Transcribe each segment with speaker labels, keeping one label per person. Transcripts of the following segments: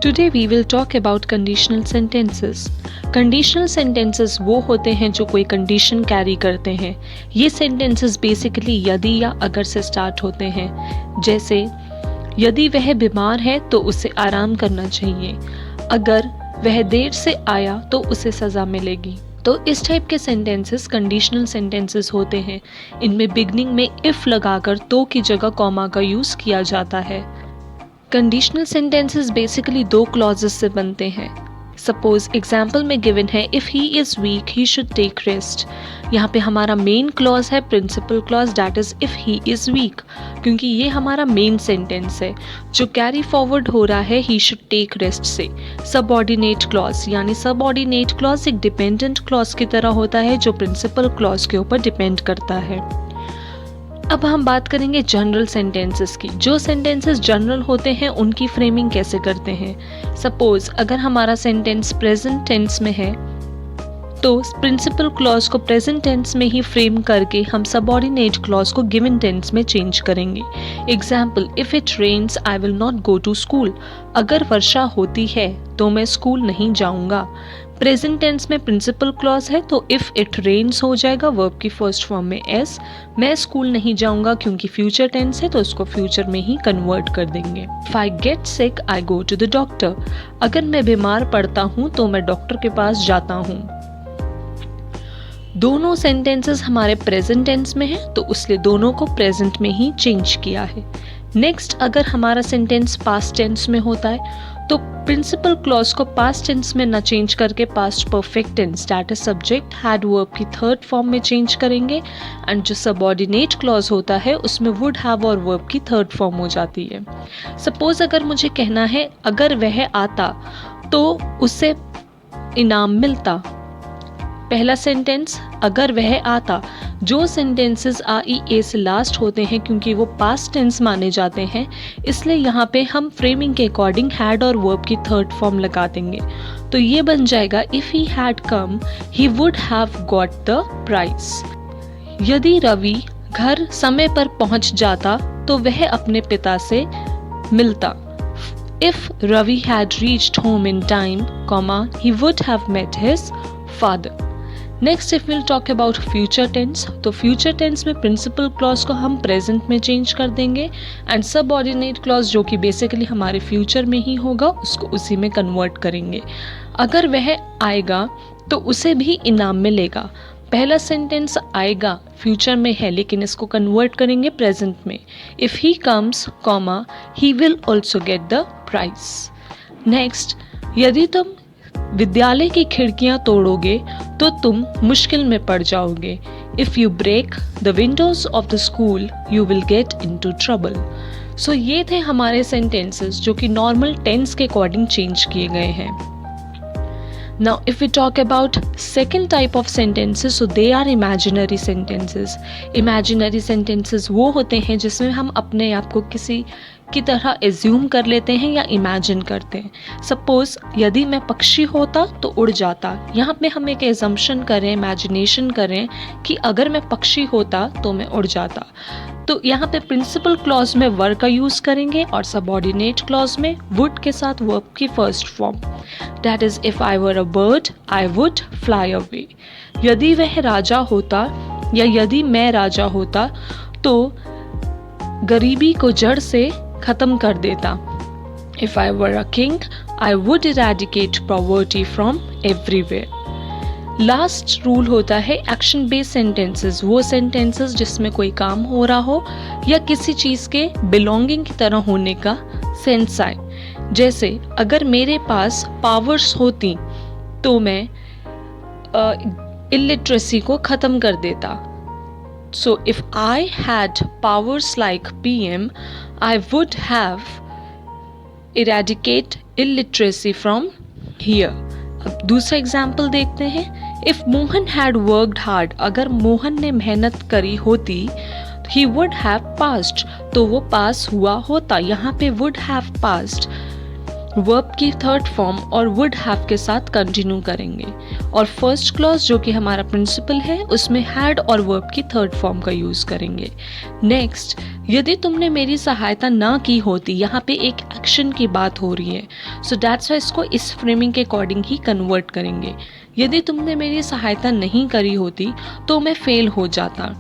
Speaker 1: Today we will talk about conditional sentences. Conditional sentences वो होते हैं जो कोई कंडीशन कैरी करते हैं. ये सेंटेंसेस बेसिकली यदि या अगर से स्टार्ट होते हैं. जैसे यदि वह बीमार है तो उसे आराम करना चाहिए. अगर वह देर से आया तो उसे सज़ा मिलेगी. तो इस टाइप के सेंटेंसेस कंडीशनल सेंटेंसेस होते हैं. इनमें बिगनिंग में इफ़ लगाकर तो की जगह कॉमा का यूज़ किया जाता है. कंडीशनल सेंटेंसेस बेसिकली दो क्लॉजेस से बनते हैं. सपोज एग्जाम्पल में गिवन है if he is weak he should take rest. यहाँ पे हमारा मेन क्लॉज है principal clause, that is if he is weak, क्योंकि ये हमारा मेन सेंटेंस है जो कैरी फॉरवर्ड हो रहा है ही शुड टेक रेस्ट से. सबऑर्डिनेट क्लॉज यानी सबऑर्डिनेट क्लॉज एक डिपेंडेंट क्लॉज की तरह होता है जो प्रिंसिपल क्लॉज के ऊपर डिपेंड करता है. अब हम बात करेंगे जनरल सेंटेंसेस की. जो सेंटेंसेस जनरल होते हैं उनकी फ्रेमिंग कैसे करते हैं. सपोज अगर हमारा सेंटेंस प्रेजेंट टेंस में है तो प्रिंसिपल क्लॉज को प्रेजेंट टेंस में ही फ्रेम करके हम सबऑर्डिनेट क्लॉज को गिवन टेंस में चेंज करेंगे. Example if it rains I will not go to school. अगर वर्षा होती है तो मैं स्कूल नहीं जाऊंगा. प्रेजेंट टेंस में प्रिंसिपल क्लॉज है तो इफ़ इट रेन्स हो जाएगा वर्ब की फर्स्ट फॉर्म में एस. मैं स्कूल नहीं जाऊंगा क्योंकि फ्यूचर टेंस है तो उसको फ्यूचर में ही कन्वर्ट कर देंगे. If I get sick I go to the doctor. अगर मैं बीमार पड़ता हूँ तो मैं डॉक्टर के पास जाता हूँ. दोनों सेंटेंसेस हमारे प्रेजेंट टेंस में है तो इसलिए दोनों को प्रेजेंट में ही चेंज किया है. नेक्स्ट अगर हमारा सेंटेंस पास्ट टेंस में होता है तो प्रिंसिपल क्लॉज को पास्ट टेंस में ना चेंज करके past perfect tense that is subject had verb की थर्ड फॉर्म में चेंज करेंगे. एंड जो सबऑर्डिनेट क्लॉज होता है उसमें वुड हैव और वर्ब की थर्ड फॉर्म हो जाती है. सपोज अगर मुझे कहना है अगर वह आता तो उसे इनाम मिलता. पहला सेंटेंस अगर वह आता. जो सेंटेंसेस आ ई ए से लास्ट होते हैं क्योंकि वो पास्ट टेंस माने जाते हैं इसलिए यहाँ पे हम फ्रेमिंग के अकॉर्डिंग हैड और वर्ब की थर्ड फॉर्म लगा देंगे. तो ये बन जाएगा if he had come he would have got the prize. यदि रवि घर समय पर पहुँच जाता तो वह अपने पिता से मिलता. If Ravi had reached home in time comma he would have met his father. Next if will talk about future tense तो फ्यूचर टेंस में प्रिंसिपल क्लॉज को हम प्रेजेंट में चेंज कर देंगे एंड सबऑर्डिनेट क्लॉज जो कि बेसिकली हमारे फ्यूचर में ही होगा उसको उसी में कन्वर्ट करेंगे. अगर वह आएगा तो उसे भी इनाम मिलेगा. पहला सेंटेंस आएगा फ्यूचर में है लेकिन इसको कन्वर्ट करेंगे प्रेजेंट में. If he comes comma he will also get the prize. Next यदि तुम विद्यालय की खिड़कियां तोड़ोगे तो तुम मुश्किल में पड़ जाओगे. If you break the windows of the school you will get into trouble. So ये थे हमारे सेंटेंसेस जो कि नॉर्मल टेंस के अकॉर्डिंग चेंज किए गए हैं. Now if we talk about second type of sentences so they are imaginary sentences. Imaginary sentences वो होते हैं जिसमें हम अपने आप को किसी की तरह एज्यूम कर लेते हैं या इमेजिन करते हैं. सपोज यदि मैं पक्षी होता तो उड़ जाता. यहाँ पे हम एक एजम्पशन करें, इमेजिनेशन करें कि अगर मैं पक्षी होता तो मैं उड़ जाता. तो यहाँ पे प्रिंसिपल क्लॉज में वर का यूज़ करेंगे और सबऑर्डिनेट क्लॉज में वुड के साथ वर्ब की first form. That is if I were a bird I would fly away. यदि वह राजा होता या यदि मैं राजा होता तो गरीबी को जड़ से ख़त्म कर देता. If I were a king I would eradicate poverty from everywhere. Last rule होता है एक्शन बेस्ड सेंटेंसेस. वो सेंटेंसेस जिसमें कोई काम हो रहा हो या किसी चीज़ के बिलोंगिंग की तरह होने का सेंस आए. जैसे अगर मेरे पास पावर्स होती तो मैं इलिटरेसी को ख़त्म कर देता. So if I had powers like PM, I would have eradicate illiteracy from here. अब दूसरा एग्जाम्पल देखते हैं. If Mohan had worked hard, अगर मोहन ने मेहनत करी होती he would have passed, तो वो पास हुआ होता. यहाँ पे would have passed. वर्ब की थर्ड फॉर्म और वुड हैव के साथ कंटिन्यू करेंगे। और फर्स्ट क्लॉज जो कि हमारा प्रिंसिपल है उसमें हैड और वर्ब की थर्ड फॉर्म का यूज़ करेंगे। नेक्स्ट, यदि तुमने मेरी सहायता ना की होती, यहाँ पे एक एक्शन की बात हो रही है, सो दैट्स वाई इसको इस फ्रेमिंग के अकॉर्डिंग ही कन्वर्ट करेंगे। यदि तुमने मेरी सहायता नहीं करी होती तो मैं फेल हो जाता।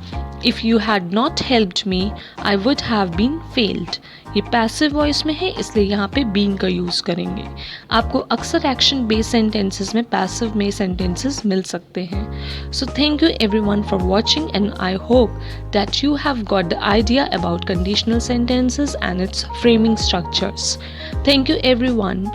Speaker 1: If you had not helped me I would have been failed. ये पैसिव वॉइस में है इसलिए यहाँ पे बीन का यूज़ करेंगे। आपको अक्सर एक्शन बेस्ड सेंटेंसेस में पैसिव में सेंटेंसेस मिल सकते हैं। So thank you everyone for watching and I hope that you have got the idea about conditional sentences and its framing structures. Thank you everyone.